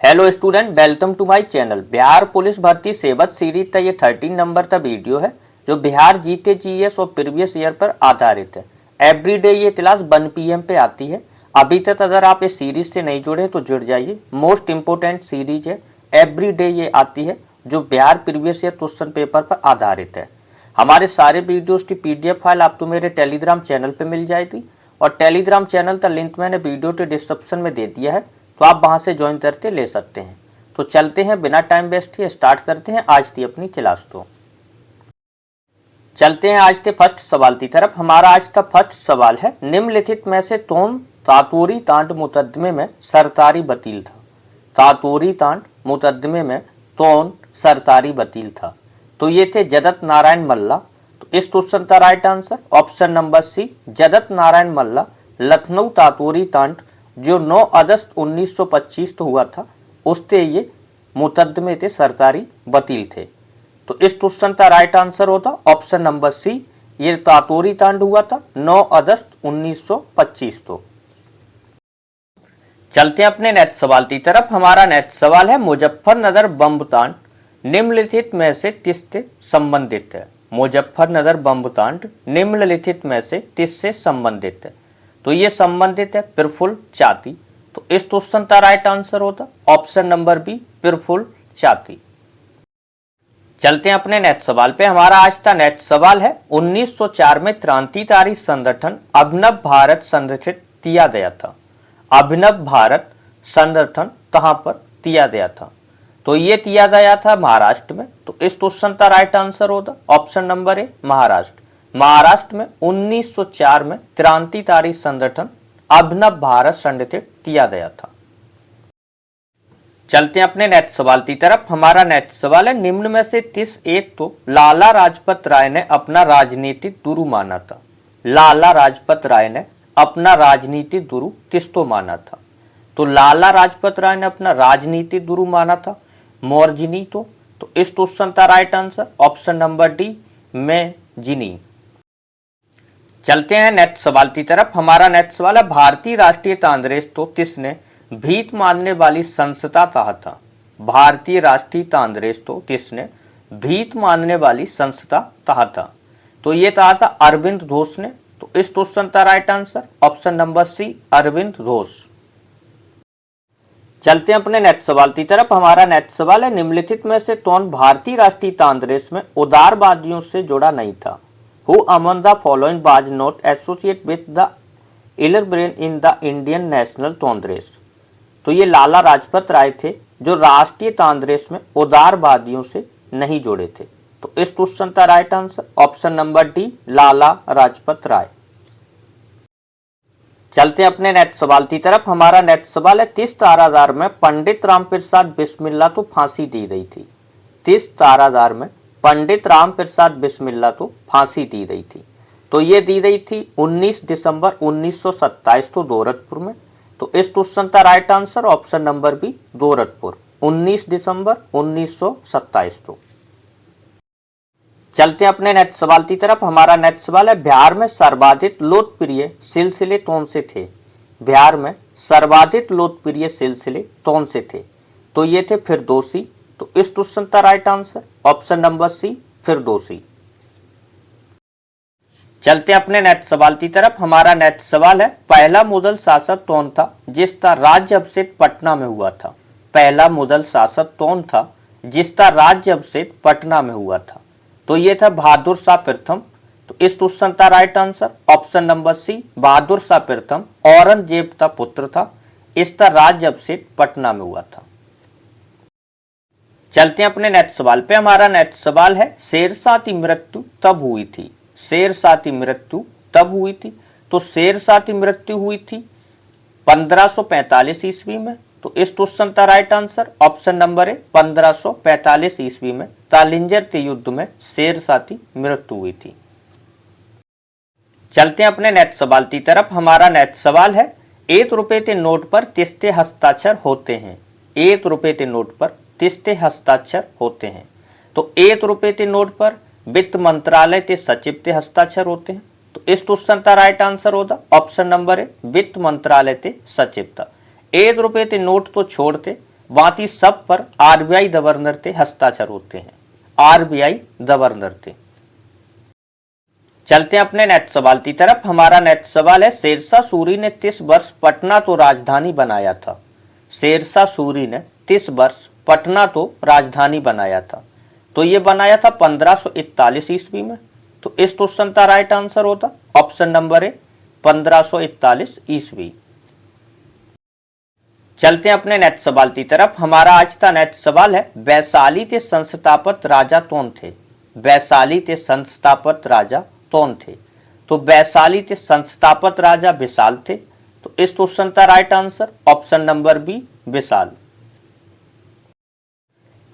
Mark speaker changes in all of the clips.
Speaker 1: Hello student, welcome to my channel. Bihar police भर्ती सेवक series का ये 13 नंबर का वीडियो है जो बिहार जीके जीएस और प्रीवियस ईयर पर आधारित है। एवरीडे ये क्लास 1 PM पे आती है। अभी तक अगर आप इस सीरीज से नहीं जुड़े तो जुड़ जाइए। मोस्ट इंपोर्टेंट सीरीज है, एवरीडे ये आती है जो Bihar previous year question paper पर आधारित है। हमारे सारे वीडियोस की PDF फाइल आपको मेरे टेलीग्राम चैनल पे मिल जाएगी और टेलीग्राम चैनल का लिंक मैंने वीडियो के डिस्क्रिप्शन में दे दिया है, तो आप वहां से ज्वाइन करके ले सकते हैं। तो चलते हैं, बिना टाइम वेस्ट किए स्टार्ट करते हैं आज की अपनी क्लास। तो चलते हैं आज के फर्स्ट सवाल की तरफ। हमारा आज का फर्स्ट सवाल है, निम्नलिखित में से कौन तातोरी कांड मुकदमे में सरकारी वकील था? तातोरी कांड मुकदमे में कौन सरकारी वकील था? तो ये थे जगत नारायण मल्ला। तो इस क्वेश्चन का right answer option number C, Jagat Narayan मल्ला। लखनऊ तातोरी कांड जो 9 अगस्त 1925 को हुआ था, उससे ये मुकदमे के सरकारी वकील थे। तो इस क्वेश्चन का राइट आंसर होता ऑप्शन नंबर सी, ये तातोरी कांड हुआ था 9 अगस्त 1925 को। चलते हैं अपने नेक्स्ट सवाल की तरफ। हमारा नेक्स्ट सवाल है, मुजफ्फरनगर बम कांड निम्नलिखित में से किससे संबंधित है? मुजफ्फरनगर बम कांड निम्नलिखित में से किससे संबंधित है? तो ये संबंधित है प्रफुल्ल चाकी। तो इस क्वेश्चन का राइट आंसर होता ऑप्शन नंबर बी, प्रफुल्ल चाकी। चलते हैं अपने नेक्स्ट सवाल पे। हमारा आज का नेक्स्ट सवाल है, 1904 में क्रांतिकारी संगठन अभिनव भारत संगठित किया गया था। अभिनव भारत संगठन कहां पर किया गया था? तो ये किया गया था महाराष्ट्र में। तो इस क्वेश्चन का राइट आंसर होता option number A, Maharashtra. Maharashtra में 1904 में क्रांतिकारी संगठन अभिनव भारत संगठित किया गया था। चलते हैं अपने नेक्स्ट सवाल की तरफ। हमारा नेक्स्ट सवाल है, निम्न में से किस एक तो लाला लाजपत राय ने अपना राजनीतिक गुरु माना था? लाला लाजपत राय ने अपना राजनीतिक गुरु किसको माना था? तो लाला लाजपत राय ने अपना राजनीतिक गुरु माना था मोरजिनी को। तो इस क्वेश्चन का right answer option number D, Mazzini. चलते हैं नेक्स्ट सवाल की तरफ। हमारा नेक्स्ट सवाल है, भारतीय राष्ट्रीय कांग्रेस को किसने भीख मांगने वाली संस्था कहा था? भारतीय राष्ट्रीय कांग्रेस को किसने भीख मांगने वाली संस्था कहा था? तो ये कहा था अरविंद घोष ने। तो इस क्वेश्चन का right answer option number C, Arvind Ghosh. चलते हैं अपने नेक्स्ट सवाल की तरफ। हमारा नेक्स्ट सवाल है, निम्नलिखित में से कौन भारतीय राष्ट्रीय कांग्रेस में उदारवादियों से जुड़ा नहीं था? Who among the following was not associated with the elder brain in the Indian National Congress? तो ये लाला लाजपत राय थे जो राष्ट्रीय कांग्रेस में उदारवादियों से नहीं जुड़े थे। तो इस क्वेश्चन का right answer option number D, Lala Lajpat Rai. चलते हैं अपने नेक्स्ट सवाल की तरफ। हमारा नेक्स्ट सवाल है, किस कारागार में पंडित राम प्रसाद बिस्मिल्ला को फांसी दी गई थी? किस कारागार में पंडित राम प्रसाद बिस्मिल्ला को फांसी दी गई थी? तो ये दी गई थी 19 दिसंबर 1927 को गोरखपुर में। तो इस क्वेश्चन का right answer option number B, Gorakhpur, 19 दिसंबर 1927 को। चलते हैं अपने नेक्स्ट सवाल की तरफ। हमारा नेक्स्ट सवाल है, बिहार में सर्वाधिक लोकप्रिय सिलसिले कौन से थे? बिहार में सर्वाधिक लोकप्रिय सिलसिले कौन से थे? तो ये थे फिरदौसी। तो इस क्वेश्चन का right answer option number C, Firdausi. चलते हैं अपने नेक्स्ट सवाल की तरफ। हमारा नेक्स्ट सवाल है, पहला मुगल शासक कौन था जिसका राज्य अभिषेक पटना में हुआ था? पहला मुगल शासक कौन था जिसका राज्य अभिषेक पटना में हुआ था? तो ये था बहादुर शाह प्रथम। तो इस क्वेश्चन का right answer option number C, Bahadur Shah प्रथम औरंगजेब का पुत्र था। इसका राज्य अभिषेक पटना में हुआ था। चलते हैं अपने नेक्स्ट सवाल पे। हमारा नेक्स्ट सवाल है, शेरशाह की मृत्यु कब हुई थी? शेरशाह की मृत्यु कब हुई थी? तो शेरशाह की मृत्यु हुई थी 1545 ईस्वी में। तो इस क्वेश्चन का right answer option number A, 1545 ईस्वी में कालिंजर के युद्ध में शेरशाह की मृत्यु हुई थी। चलते हैं अपने नेक्स्ट सवाल की तरफ। हमारा नेक्स्ट सवाल है, 1 रुपए के नोट पर किसके हस्ताक्षर होते हैं? 1 रुपए के नोट पर किसके हस्ताक्षर होते हैं? तो 1 रुपए के नोट पर वित्त मंत्रालय के सचिव के हस्ताक्षर होते हैं। तो इस क्वेश्चन का राइट आंसर होता ऑप्शन नंबर ए, वित्त मंत्रालय के सचिव था। 1 रुपए के नोट तो छोड़ते बाकी सब पर आरबीआई गवर्नर के हस्ताक्षर होते हैं। आरबीआई गवर्नर थे। चलते हैं अपने नेक्स्ट सवाल की तरफ। हमारा नेक्स्ट सवाल है, शेरशाह सूरी ने 30 वर्ष पटना तो राजधानी बनाया था। शेरशाह सूरी ने 30 वर्ष पटना तो राजधानी बनाया था। तो ये बनाया था 1541 ईस्वी में। तो इस क्वेश्चन का राइट आंसर होता ऑप्शन नंबर ए 1541 ईस्वी। चलते हैं अपने नेक्स्ट सवाल की तरफ। हमारा आज का नेक्स्ट सवाल है, वैशाली के संस्थापक राजा कौन थे। वैशाली के संस्थापक राजा कौन थे। तो वैशाली के संस्थापक राजा विशाल थे। तो इस क्वेश्चन का right answer option number B विशाल।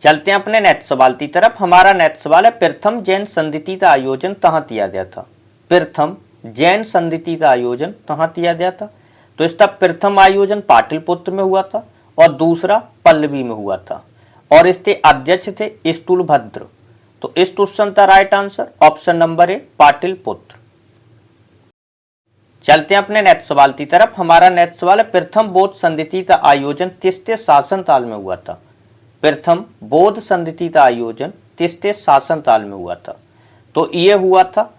Speaker 1: चलते हैं अपने नेक्स्ट सवाल की तरफ। हमारा नेक्स्ट सवाल है, प्रथम जैन संधि का आयोजन कहाँ किया गया था। प्रथम जैन संधि का आयोजन कहाँ किया गया था। तो इसका प्रथम आयोजन पाटलिपुत्र में हुआ था और दूसरा पल्लवी में हुआ था और इसके अध्यक्ष थे स्थूलभद्र। तो इस क्वेश्चन का right answer option number A Pataliputra. चलते हैं अपने नेक्स्ट सवाल की तरफ। हमारा नेक्स्ट सवाल है, प्रथम बौद्ध संधि का आयोजन किसके शासनकाल में हुआ था। प्रथम बौद्ध संधि का आयोजन किसके शासनकाल में हुआ था। तो ये हुआ था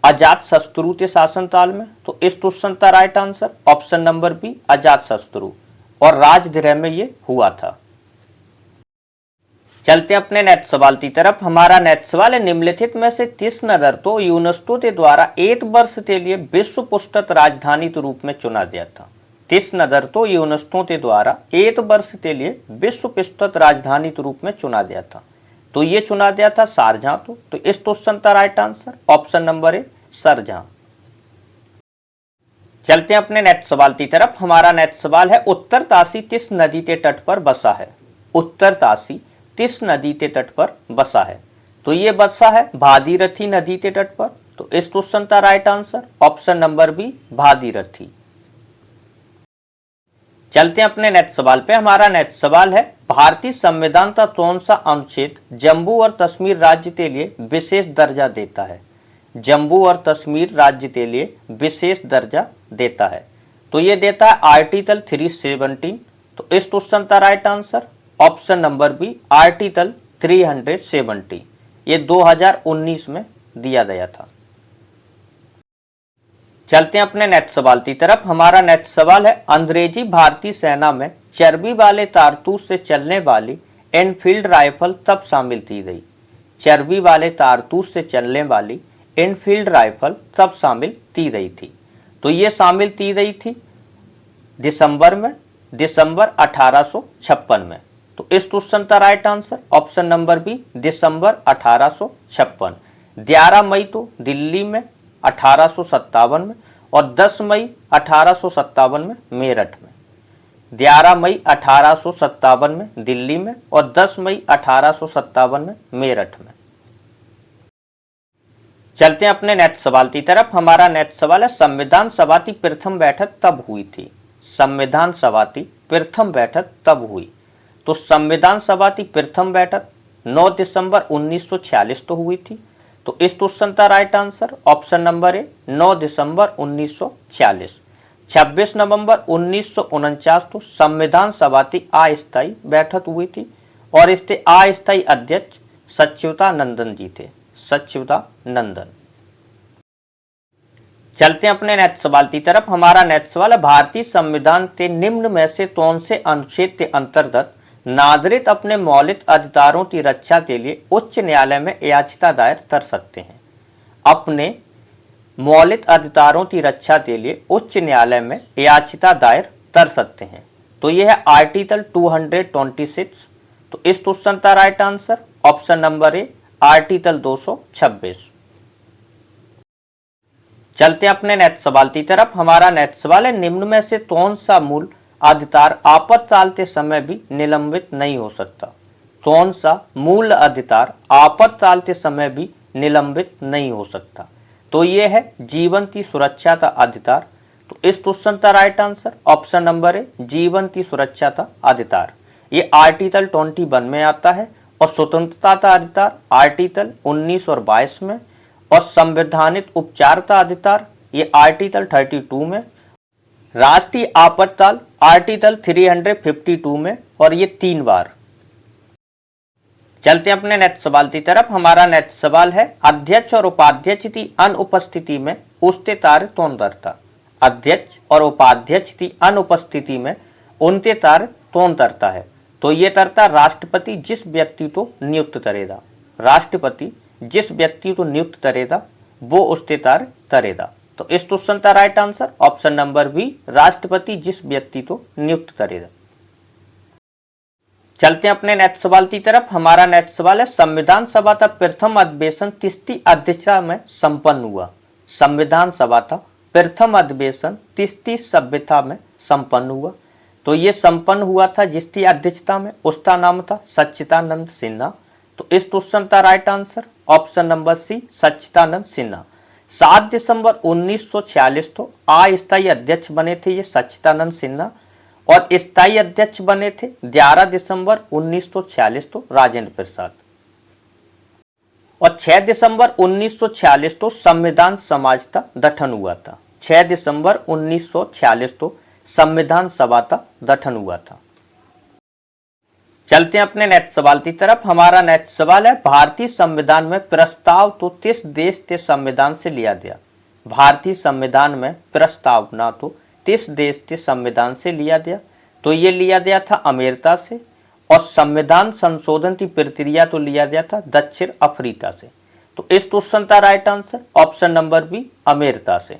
Speaker 1: अजातशत्रु के शासनकाल में। तो इस क्वेश्चन का right answer option number B Ajatashatru और राजगृह में ये हुआ था। चलते हैं अपने नेक्स्ट सवाल की तरफ। हमारा नेक्स्ट सवाल है, निम्नलिखित में से किस नगर को यूनेस्को के द्वारा एक वर्ष के लिए विश्व पुस्तक राजधानी के रूप में चुना गया था। किस नगर को यूनेस्को के द्वारा एक वर्ष के लिए विश्व पुस्तक राजधानी के रूप में चुना गया था। तो ये चुना गया था शारजहां। तो इस क्वेश्चन का right answer option number A शारजहां। चलते हैं अपने नेक्स्ट सवाल की तरफ। हमारा नेक्स्ट सवाल है, उत्तर तासी किस नदी के तट पर बसा है। उत्तर तासी किस नदी के तट पर बसा है। तो ये बसा है भागीरथी नदी के तट पर। तो इस क्वेश्चन का right answer option number B Bhagirathi. चलते हैं अपने नेक्स्ट सवाल पे। हमारा नेक्स्ट सवाल है, भारतीय संविधान का कौन सा अनुच्छेद जम्मू और कश्मीर राज्य के लिए विशेष दर्जा देता है। जम्मू और कश्मीर राज्य के लिए विशेष दर्जा देता है। तो ये देता है आर्टिकल 317। तो इस क्वेश्चन का right answer option number B article 370। ये 2019 में दिया गया था। चलते हैं अपने नेक्स्ट सवाल की तरफ। हमारा नेक्स्ट सवाल है, अंग्रेजी भारतीय सेना में चर्बी वाले कारतूस से चलने वाली एनफील्ड राइफल तब शामिल की गई। चर्बी वाले कारतूस से चलने वाली एनफील्ड राइफल तब शामिल की गई थी। तो ये शामिल की गई थी दिसंबर 1856 में। तो इस क्वेश्चन का right answer option number B दिसंबर 1856। 11 मई तो दिल्ली में 1857 में और 10 मई 1857 में मेरठ में। 11 मई 1857 में दिल्ली में और 10 मई 1857 में मेरठ में। चलते हैं अपने नेक्स्ट सवाल की तरफ। हमारा नेक्स्ट सवाल है, संविधान सभा की प्रथम बैठक तब हुई थी। संविधान सभा की प्रथम बैठक तब हुई। तो संविधान सभा की प्रथम बैठक 9 दिसंबर 1946 तो हुई थी। तो इस क्वेश्चन का right answer option number A 9 दिसंबर 1946। 26 नवंबर 1949 तो संविधान सभा की अस्थायी बैठक हुई थी और इसके अस्थायी अध्यक्ष सच्चिदानंदन जी थे। सच्चिदानंदन। चलते हैं अपने नेक्स्ट सवाल की तरफ। हमारा नेक्स्ट सवाल है, भारतीय संविधान के निम्न में से कौन से अनुच्छेद के अंतर्गत नागरिक अपने मौलिक अधिकारों की रक्षा के लिए उच्च न्यायालय में याचिका दायर कर सकते हैं। अपने मौलिक अधिकारों की रक्षा के लिए उच्च न्यायालय में याचिका दायर कर सकते हैं। तो यह है आर्टिकल 226। तो इस क्वेश्चन का right answer option number A article 226। चलते हैं अपने नेक्स्ट सवाल की तरफ। हमारा नेक्स्ट सवाल है, निम्न में से कौन सा मूल अधिकार आपातकाल के समय भी निलंबित नहीं हो सकता। कौन सा मूल अधिकार आपातकाल के समय भी निलंबित नहीं हो सकता। तो यह है जीवन की सुरक्षा का अधिकार। तो इस क्वेश्चन का right answer option number A जीवन की सुरक्षा का अधिकार। ये आर्टिकल 21 में आता है और स्वतंत्रता का अधिकार आर्टिकल 19 और 22 में और संवैधानिक उपचार का अधिकार ये आर्टिकल 32 में, राष्ट्रीय आपातकाल आर्टिकल 352 में और ये 3 बार। चलते हैं अपने नेक्स्ट सवाल की तरफ। हमारा नेक्स्ट सवाल है अध्यक्ष और उपाध्यक्ष की अनुपस्थिति में उसते तार कौन करता। अध्यक्ष और उपाध्यक्ष की अनुपस्थिति में उनते तार कौन करता है। तो ये करता राष्ट्रपति जिस व्यक्ति को नियुक्त करेगा। राष्ट्रपति जिस व्यक्ति को नियुक्त करेगा वो उसते तार करेगा। तो इस क्वेश्चन का right answer option number B, राष्ट्रपति जिस व्यक्ति को नियुक्त करेगा। चलते हैं अपने नेक्स्ट सवाल की तरफ। हमारा नेक्स्ट सवाल है संविधान सभा का प्रथम अधिवेशन किसकी अध्यक्षता में संपन्न हुआ। संविधान सभा का प्रथम अधिवेशन किसकी सभ्यता में संपन्न हुआ। तो ये संपन्न हुआ था जिसकी अध्यक्षता में, उसका नाम था सच्चिदानंद सिन्हा। तो इस क्वेश्चन का right answer option number C, Sachchidanand Sinha. 7 दिसंबर 1946 को अस्थायी अध्यक्ष बने थे ये सच्चिदानंद सिन्हा, और स्थायी अध्यक्ष बने थे 11 दिसंबर 1946 को राजेंद्र प्रसाद। और 6 दिसंबर 1946 को संविधान समाज का गठन हुआ था। 6 दिसंबर 1946 को संविधान सभा का गठन हुआ था। चलते हैं अपने नेक्स्ट सवाल की तरफ। हमारा नेक्स्ट सवाल है भारतीय संविधान में प्रस्ताव तो किस देश के संविधान से लिया गया। भारतीय संविधान में प्रस्तावना तो किस देश के संविधान से लिया गया। तो ये लिया गया था अमेरिका से, और संविधान संशोधन की प्रक्रिया तो लिया गया था दक्षिण अफ्रीका से। तो इस क्वेश्चन का right answer option number B, America से।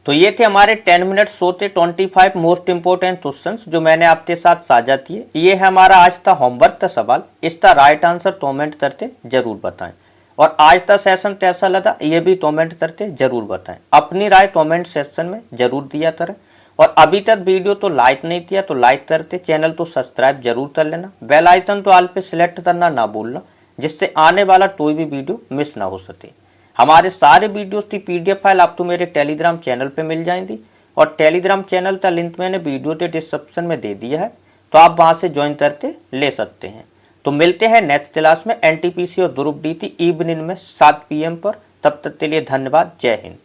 Speaker 1: तो ये थे हमारे 10 मिनट शो थे 25 मोस्ट इंपोर्टेंट क्वेश्चंस जो मैंने आपके साथ साझा किए। ये है हमारा आज का होमवर्क का सवाल। इसका राइट आंसर कमेंट करते जरूर बताएं, और आज का सेशन कैसा लगा ये भी कमेंट करके जरूर बताएं। अपनी राय कमेंट सेक्शन में जरूर दिया करें, और अभी तक वीडियो तो लाइक नहीं किया तो लाइक करते, चैनल तो सब्सक्राइब जरूर कर लेना, बेल आइकन तो ऑल पे सिलेक्ट करना ना भूलना, जिससे आने वाला कोई भी वीडियो मिस ना हो सके। हमारे सारे वीडियोस की PDF फाइल आपको मेरे टेलीग्राम चैनल पे मिल जाएंगी, और टेलीग्राम चैनल का लिंक मैंने वीडियो के डिस्क्रिप्शन में दे दिया है, तो आप वहां से ज्वाइन करके ले सकते हैं। तो मिलते हैं नेक्स्ट क्लास में NTPC और ग्रुप D की इवनिंग में 7 PM पर। तब तक के लिए धन्यवाद। जय हिंद।